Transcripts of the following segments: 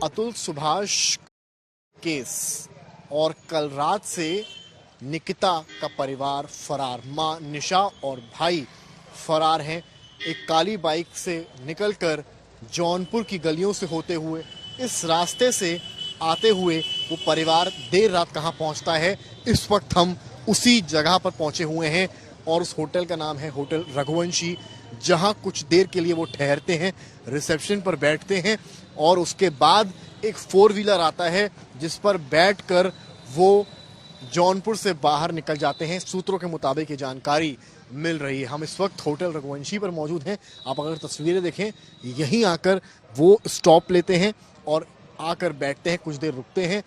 Atul Subhash case और कल रात से निकिता का परिवार फरार, मां निशा और भाई फरार हैं। एक काली बाइक से निकलकर जौनपुर की गलियों से होते हुए इस रास्ते से आते हुए वो परिवार देर रात कहां पहुंचता है, इस वक्त हम उसी जगह पर पहुंचे हुए हैं और उस होटल का नाम है होटल रघुवंशी, जहां कुछ देर के लिए वो ठहरते हैं, रिसेप्शन पर बैठते हैं और उसके बाद एक 4 व्हीलर आता है जिस पर बैठकर वो जौनपुर से बाहर निकल जाते हैं। सूत्रों के मुताबिक ये जानकारी मिल रही है। हम इस वक्त होटल रघुवंशी पर मौजूद हैं। आप अगर तस्वीरें देखें, यहीं आकर वो स्टॉप लेते हैं और आकर बैठते हैं, कुछ देर रुकते हैं।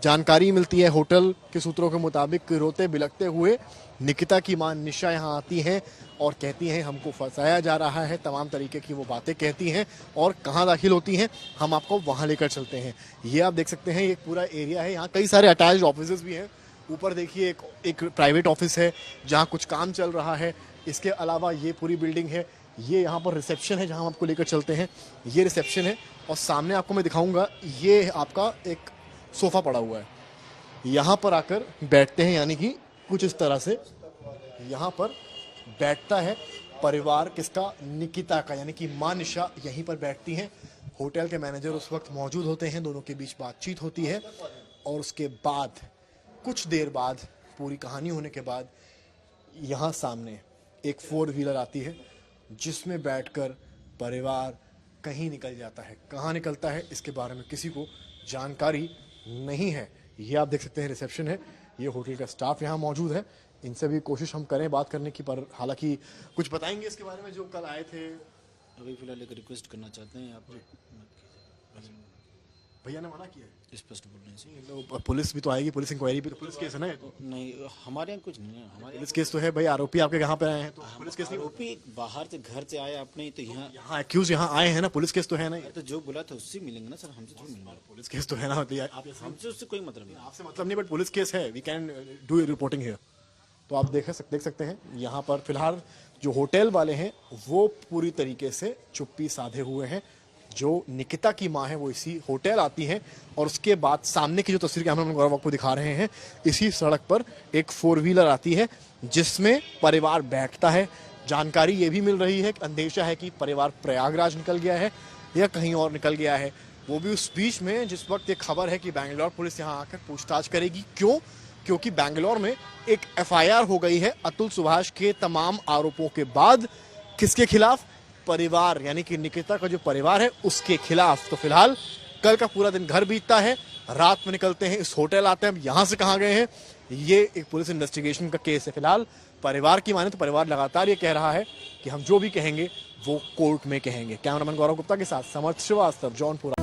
जानकारी मिलती है होटल के सूत्रों के मुताबिक रोते बिलखते हुए निकिता की मां निशा यहां आती हैं और कहती हैं हमको फंसाया जा रहा है, तमाम तरीके की वो बातें कहती हैं और कहां दाखिल होती हैं, हम आपको वहां लेकर चलते हैं। ये आप देख सकते हैं, ये पूरा एरिया है, यहाँ कई सारे अटैच्ड ऑफिसेज भी हैं। ऊपर देखिए एक प्राइवेट ऑफिस है जहाँ कुछ काम चल रहा है। इसके अलावा ये पूरी बिल्डिंग है, ये यहाँ पर रिसेप्शन है जहाँ हम आपको लेकर चलते हैं। ये रिसेप्शन है और सामने आपको मैं दिखाऊंगा, ये आपका एक सोफा पड़ा हुआ है, यहाँ पर आकर बैठते हैं, यानी कि कुछ इस तरह से यहाँ पर बैठता है परिवार किसका, निकिता का, यानी कि मां निशा यहीं पर बैठती हैं। होटल के मैनेजर उस वक्त मौजूद होते हैं, दोनों के बीच बातचीत होती है और उसके बाद कुछ देर बाद पूरी कहानी होने के बाद यहाँ सामने एक 4 व्हीलर आती है जिसमें बैठकर परिवार कहीं निकल जाता है। कहाँ निकलता है इसके बारे में किसी को जानकारी नहीं है। ये आप देख सकते हैं रिसेप्शन है, ये होटल का स्टाफ यहाँ मौजूद है। इनसे भी कोशिश हम करें बात करने की, पर हालांकि कुछ बताएंगे इसके बारे में जो कल आए थे। अभी फिलहाल एक रिक्वेस्ट करना चाहते हैं आप, भैया ने मना किया है स्पष्ट बोलने से। तो पुलिस भी तो आएगी, पुलिस इंक्वायरी भी, तो पुलिस केस है ना ये तो। नहीं, हमारे यहाँ कुछ नहीं है। हमारे पुलिस केस तो है भाई, आरोपी आपके यहाँ पे आए हैं तो पुलिस केस नहीं। आरोपी बाहर से घर से आए अपने, तो यहाँ एक्यूज यहाँ आए हैं ना, पुलिस केस तो है ना। तो जो बोला था उससे मिलेंगे ना सर, हमसे थोड़ी मिलेंगे। पुलिस केस तो है ना, हमसे उससे कोई मतलब नहीं, आपसे मतलब नहीं, बट पुलिस केस है, we can do reporting here. तो आप देख सकते हैं यहाँ पर फिलहाल जो होटल वाले हैं वो पूरी तरीके से चुप्पी साधे हुए हैं। जो निकिता की मां है वो इसी होटल आती हैं और उसके बाद सामने की जो तस्वीर कैमरा मैन गौरव आपको दिखा रहे हैं, इसी सड़क पर एक 4 व्हीलर आती है जिसमें परिवार बैठता है। जानकारी ये भी मिल रही है कि अंदेशा है कि परिवार प्रयागराज निकल गया है या कहीं और निकल गया है। वो भी उस बीच में जिस वक्त ये खबर है कि बैंगलोर पुलिस यहाँ आकर पूछताछ करेगी। क्योंकि बैंगलोर में एक FIR हो गई है अतुल सुभाष के तमाम आरोपों के बाद। किसके खिलाफ? परिवार, यानी कि निकिता का जो परिवार है उसके खिलाफ। तो फिलहाल कल का पूरा दिन घर बीतता है, रात में निकलते हैं, इस होटल आते हैं। अब यहाँ से कहाँ गए हैं, ये एक पुलिस इन्वेस्टिगेशन का केस है। फिलहाल परिवार की माने तो परिवार लगातार ये कह रहा है कि हम जो भी कहेंगे वो कोर्ट में कहेंगे। कैमरामैन गौरव गुप्ता के साथ समर्थ श्रीवास्तव, जौनपुर।